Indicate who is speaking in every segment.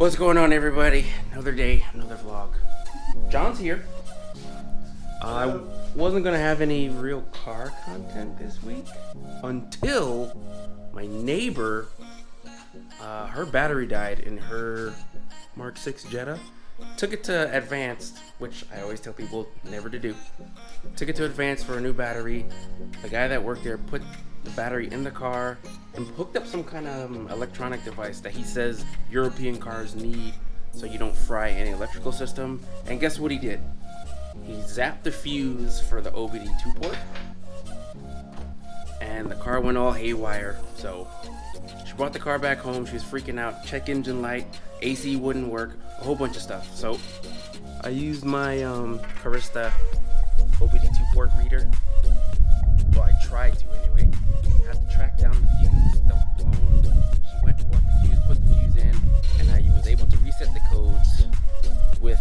Speaker 1: What's going on, everybody? Another day, another vlog. John's here. I wasn't gonna have any real car content this week until my neighbor, her battery died in her Mark 6 Jetta. Took it to Advanced, which I always tell people never to do. Took it to Advanced for a new battery. The guy that worked there put the battery in the car and hooked up some kind of electronic device that he says European cars need so you don't fry any electrical system. And guess what he did? He zapped the fuse for the OBD2 port and the car went all haywire. So she brought the car back home. She was freaking out. Check engine light, AC wouldn't work, a whole bunch of stuff. So I used my Carista OBD2 port reader. Well, I tried to anyway. Had to track down the fuse that was blown. She went and bought the fuse, put the fuse in, and I was able to reset the codes with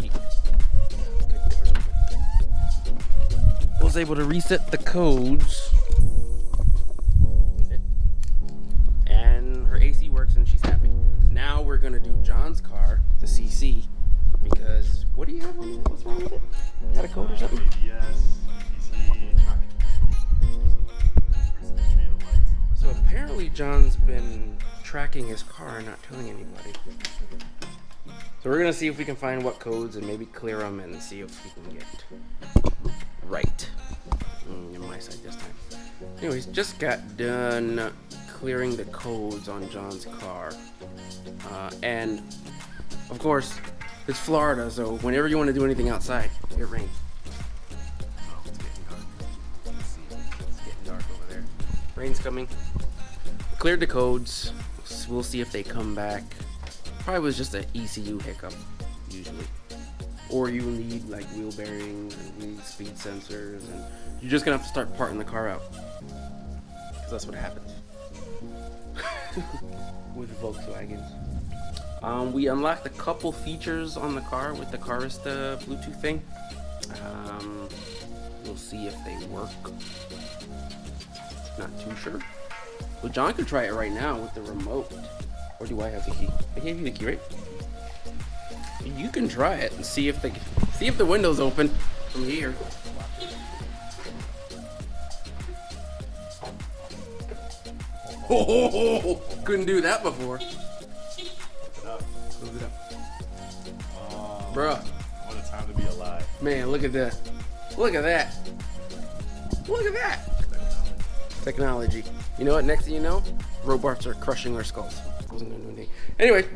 Speaker 1: the was able to reset the codes with it, and her AC works and she's happy. Now we're gonna do John's car, the CC, because what do you have on it? What's wrong with it? Had a code or something? So apparently John's been tracking his car and not telling anybody. So we're gonna see if we can find what codes and maybe clear them and see if we can get right. In my side this time. Anyways, just got done clearing the codes on John's car. And of course, it's Florida, so whenever you want to do anything outside, it rains. Oh, it's getting dark. Let's see. It's getting dark over there. Rain's coming. Cleared the codes. We'll see if they come back. Probably was just an ECU hiccup, usually. Or you need like wheel bearings and you need speed sensors, and you're just gonna have to start parting the car out. Because that's what happens with Volkswagens. We unlocked a couple features on the car with the Carista Bluetooth thing. We'll see if they work. Not too sure. Well, John could try it right now with the remote. Or do I have the key? I gave you the key, right? You can try it and see if the window's open from here. Oh, couldn't do that before. Move it up. Bruh.
Speaker 2: What a time to be alive.
Speaker 1: Man, look at that. Look at that. Look at that. Technology. You know what? Next thing you know, robots are crushing our skulls. Wasn't gonna do anything. Anyway,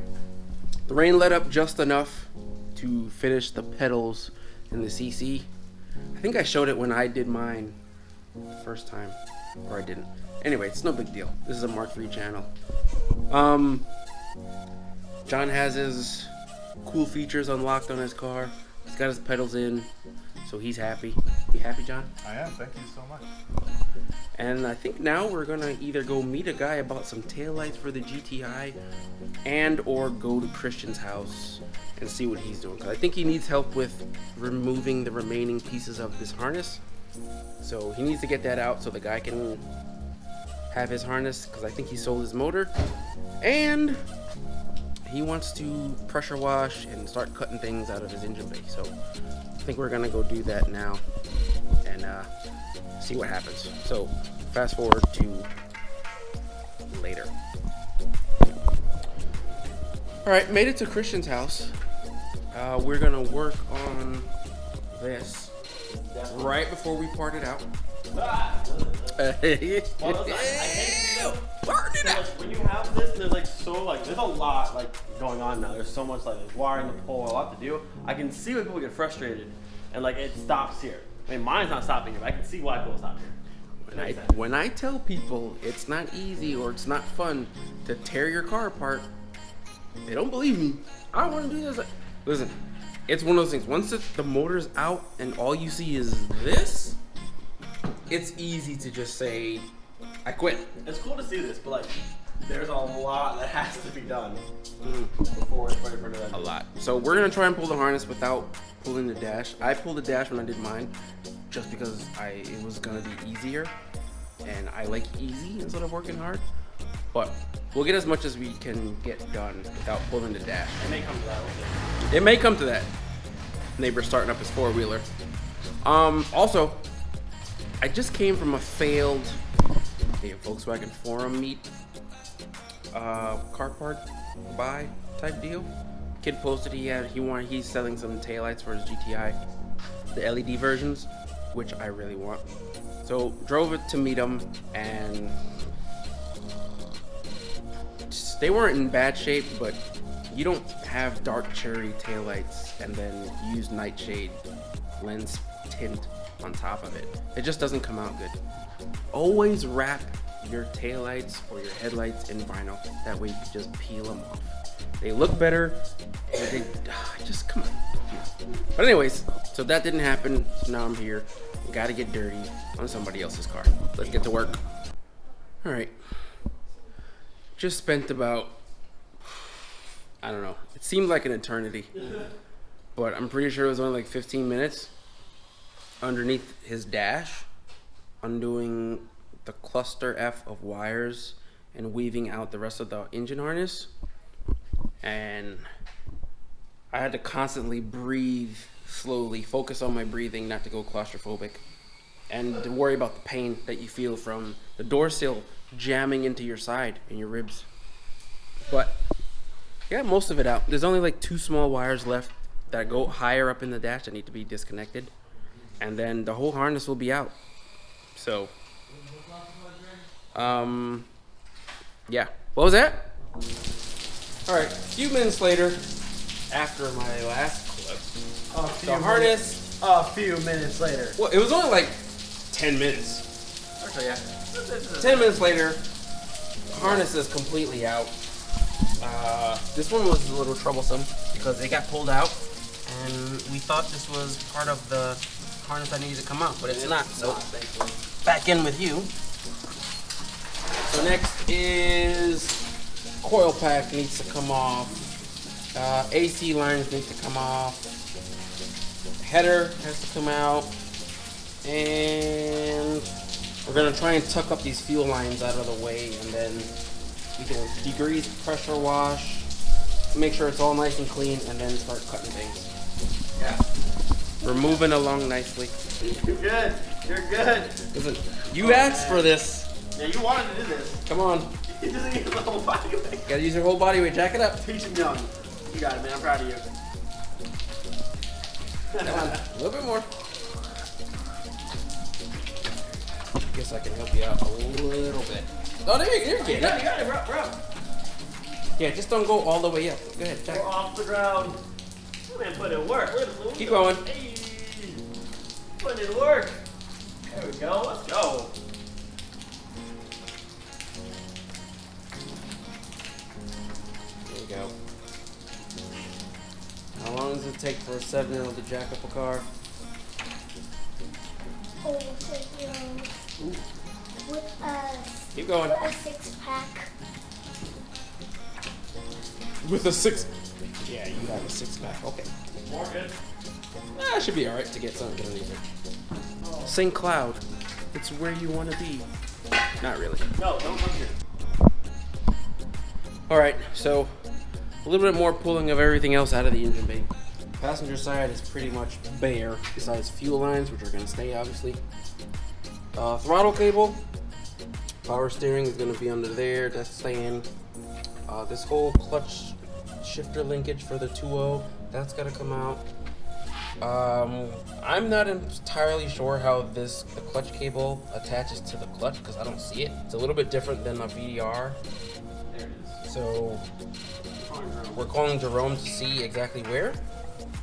Speaker 1: the rain let up just enough to finish the pedals in the CC. I think I showed it when I did mine the first time, or I didn't. Anyway, it's no big deal. This is a Mark 3 channel. John has his cool features unlocked on his car. He's got his pedals in, so he's happy. You happy, John?
Speaker 2: I am. Thank you so much.
Speaker 1: And I think now we're gonna either go meet a guy about some taillights for the GTI and or go to Christian's house and see what he's doing. 'Cause I think he needs help with removing the remaining pieces of this harness. So he needs to get that out so the guy can have his harness, because I think he sold his motor. And he wants to pressure wash and start cutting things out of his engine bay. So I think we're gonna go do that now and see what happens. So fast forward to later. All right, made it to Christian's house. We're gonna work on this right before we part it out. Part it out.
Speaker 3: When you have this, there's there's a lot going on now. There's so much there's wiring the pole, a lot to do. I can see when people get frustrated and it stops here. I mean, mine's not stopping here, but I can see why people stop here.
Speaker 1: When I tell people it's not easy or it's not fun to tear your car apart, they don't believe me. I want to do this. Listen, it's one of those things. Once the motor's out and all you see is this, it's easy to just say, I quit.
Speaker 3: It's cool to see this, but there's a lot that has to be done before it's ready for the
Speaker 1: A lot. So we're gonna try and pull the harness without pulling the dash. I pulled the dash when I did mine, just because it was gonna be easier, and I like easy instead of working hard. But We'll get as much as we can get done without pulling the dash.
Speaker 3: It may come to that. Okay.
Speaker 1: It may come to that. Neighbor starting up his four-wheeler. Also, I just came from a failed Volkswagen forum meet, car part buy type deal. Kid posted he's selling some taillights for his GTI, the LED versions, which I really want. So drove it to meet him, and they weren't in bad shape, but you don't have dark cherry taillights and then use nightshade lens tint on top of it. It just doesn't come out good. Always wrap your taillights or your headlights in vinyl. That way you can just peel them off. They look better, but they just come on. But anyways, so that didn't happen. So now I'm here. Gotta get dirty on somebody else's car. Let's get to work. All right. Just spent about, I don't know, it seemed like an eternity, but I'm pretty sure it was only like 15 minutes underneath his dash, undoing the cluster F of wires and weaving out the rest of the engine harness. And I had to constantly breathe slowly, focus on my breathing, not to go claustrophobic, and to worry about the pain that you feel from the door sill jamming into your side and your ribs. But yeah, most of it out. There's only like 2 small wires left that go higher up in the dash that need to be disconnected, and then the whole harness will be out. So yeah, what was that? All right, a few minutes later, after my last clip, the harness.
Speaker 3: A few minutes later.
Speaker 1: Well, it was only like 10 minutes.
Speaker 3: Okay, yeah.
Speaker 1: 10 minutes later, harness is completely out. This one was a little troublesome because it got pulled out, and we thought this was part of the harness that needed to come out, but it's not. So back in with you. So next is coil pack needs to come off. AC lines need to come off. Header has to come out, and we're gonna try and tuck up these fuel lines out of the way, and then we can degrease, pressure wash, make sure it's all nice and clean, and then start cutting things. Yeah, we're moving along nicely.
Speaker 3: You're good. You're good.
Speaker 1: Listen, you asked for this.
Speaker 3: Yeah, you wanted to do this.
Speaker 1: Come on.
Speaker 3: He doesn't use the whole body weight.
Speaker 1: Gotta use your whole body weight. Jack it up.
Speaker 3: Teach him young. You got it, man. I'm proud of you.
Speaker 1: Come on, a little bit more. Guess I can help you out a little bit. Oh, there you're
Speaker 3: You
Speaker 1: getting
Speaker 3: got
Speaker 1: it.
Speaker 3: it, bro.
Speaker 1: Yeah, just don't go all the way up. Go ahead, Jack.
Speaker 3: We're off the ground. Man, put in work.
Speaker 1: Keep going.
Speaker 3: Hey, put in work. There we go. Let's go.
Speaker 1: There you go. How long does it take for a 7-year-old to jack up a car?
Speaker 4: Oh, 6-year-old. With
Speaker 1: Keep going.
Speaker 4: a 6-pack.
Speaker 1: With a 6. Yeah, you have a 6-pack. Okay.
Speaker 3: More good.
Speaker 1: That should be alright to get something underneath it. St. Cloud. It's where you want to be. Not really.
Speaker 3: No, don't come here.
Speaker 1: Alright, so a little bit more pulling of everything else out of the engine bay. Passenger side is pretty much bare, besides fuel lines, which are going to stay, obviously. Throttle cable. Power steering is going to be under there. That's staying. This whole clutch shifter linkage for the 2.0, that's got to come out. I'm not entirely sure how the clutch cable attaches to the clutch because I don't see it. It's a little bit different than a VDR.
Speaker 3: There it is.
Speaker 1: So we're calling Jerome to see exactly where.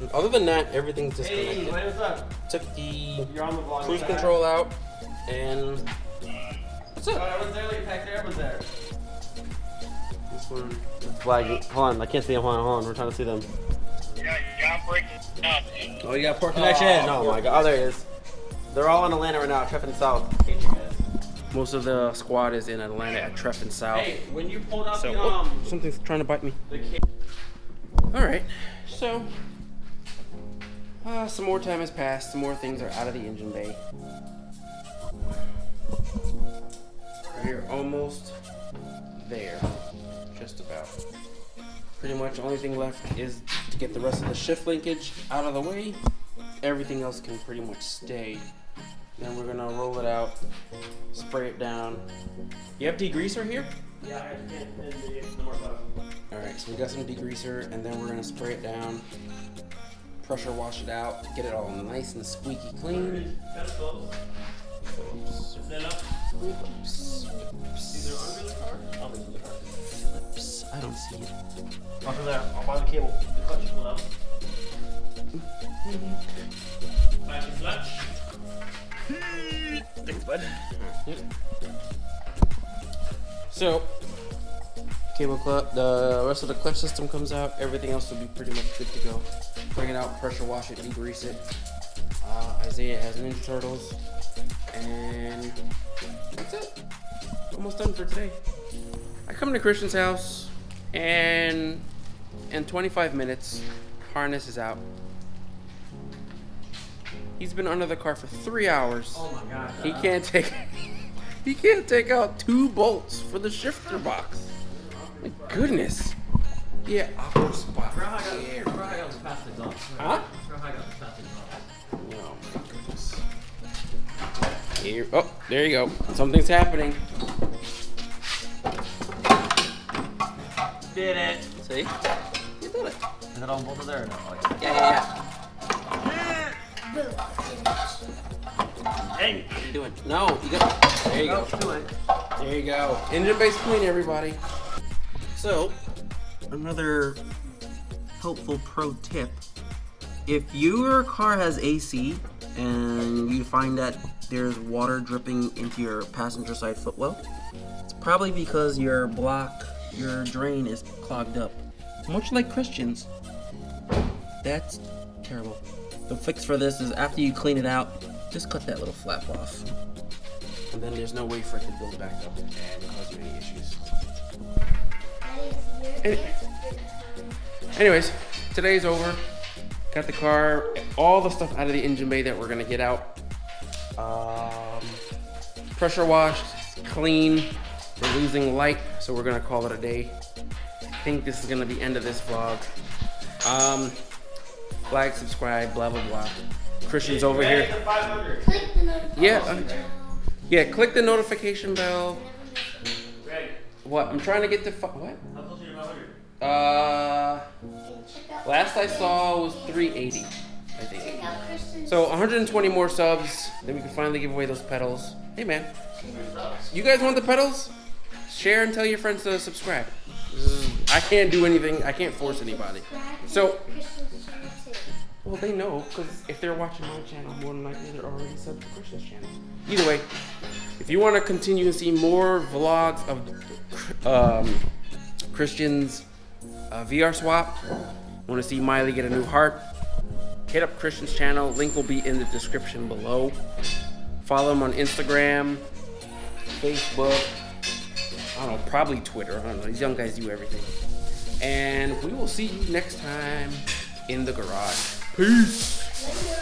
Speaker 1: And other than that, everything's disconnected.
Speaker 3: Hey, what's up?
Speaker 1: Took the
Speaker 3: You're on the vlog.
Speaker 1: cruise control out, and that's it.
Speaker 3: Oh, everyone's there. Look, back there. Everyone's there.
Speaker 1: This one.
Speaker 3: Flag. Hold on. I can't see them. Hold on. We're trying to see them.
Speaker 5: Yeah, I'm breaking up.
Speaker 1: Oh, you got poor
Speaker 3: Connection.
Speaker 1: connection.
Speaker 3: Oh my god. Oh, there he is. They're all in Atlanta right now. Treff and South. Hate you guys.
Speaker 1: Most of the squad is in Atlanta at Treff and South.
Speaker 3: Hey, when you pulled out
Speaker 1: So,
Speaker 3: the
Speaker 1: something's trying to bite me.
Speaker 3: the cable.
Speaker 1: All right, so some more time has passed. Some more things are out of the engine bay. We're almost there. just about. Pretty much the only thing left is to get the rest of the shift linkage out of the way. Everything else can pretty much stay. Then we're gonna roll it out, spray it down. You have degreaser here?
Speaker 3: Yeah, I can't. No more left.
Speaker 1: Alright, so we got some degreaser, and then we're gonna spray it down, pressure wash it out, get it all nice and squeaky clean.
Speaker 3: That's close.
Speaker 1: Oops.
Speaker 3: Is that up?
Speaker 1: Oops.
Speaker 3: These are under the car? Oh, these are the car.
Speaker 1: Oops. I don't see it.
Speaker 3: Under there. I'll find the cable. The clutch is pulled out. Back to clutch. Thanks, bud.
Speaker 1: So, cable clutch, the rest of the clutch system comes out. Everything else will be pretty much good to go. Bring it out, pressure wash it, degrease it. Isaiah has Ninja Turtles, and that's it. Almost done for today. I come to Christian's house, and in 25 minutes, harness is out. He's been under the car for 3 hours.
Speaker 3: Oh my god.
Speaker 1: He can't take out 2 bolts for the shifter box. My goodness. Yeah, awkward spot.
Speaker 3: Bro, I got this past exhaust.
Speaker 1: Huh?
Speaker 3: Bro, I got this past exhaust.
Speaker 1: Oh my goodness. Here, oh, there you go. Something's happening.
Speaker 3: Did it.
Speaker 1: See? You did it.
Speaker 3: Is it on both of there or no?
Speaker 1: Yeah.
Speaker 4: Boom.
Speaker 3: Dang.
Speaker 1: What are you doing? No, you got. There you go.
Speaker 3: Do it.
Speaker 1: There you go. Engine base clean, everybody. So, another helpful pro tip. If your car has AC and you find that there's water dripping into your passenger side footwell, it's probably because your drain is clogged up. Much like Christian's. That's terrible. The fix for this is after you clean it out, just cut that little flap off. And then there's no way for it to build back up and cause you any issues. Anyways, today's over. Got the car, all the stuff out of the engine bay that we're gonna get out. Pressure washed, clean. We're losing light, so we're gonna call it a day. I think this is gonna be end of this vlog. Like, subscribe, blah blah blah. Christian's over here.
Speaker 4: Click the notification.
Speaker 1: Yeah, click the notification bell.
Speaker 3: Greg,
Speaker 1: What? I'm trying to get to what?
Speaker 3: how close are you to 500?
Speaker 4: Check out
Speaker 1: Last I saw was 380, I think.
Speaker 4: Check out Kristen's.
Speaker 1: So 120 more subs, then we can finally give away those pedals. Hey man, you guys want the pedals? Share and tell your friends to subscribe. I can't do anything. I can't force anybody. So,
Speaker 4: Kristen's channel too.
Speaker 1: well, they know because if they're watching my channel, more than likely they're already subbed to Christian's channel. Either way, if you want to continue to see more vlogs of Christian's VR swap, want to see Miley get a new heart, hit up Christian's channel. Link will be in the description below. Follow him on Instagram, Facebook, I don't know, probably Twitter. I don't know. These young guys do everything. And we will see you next time in the garage. Peace.
Speaker 4: Later.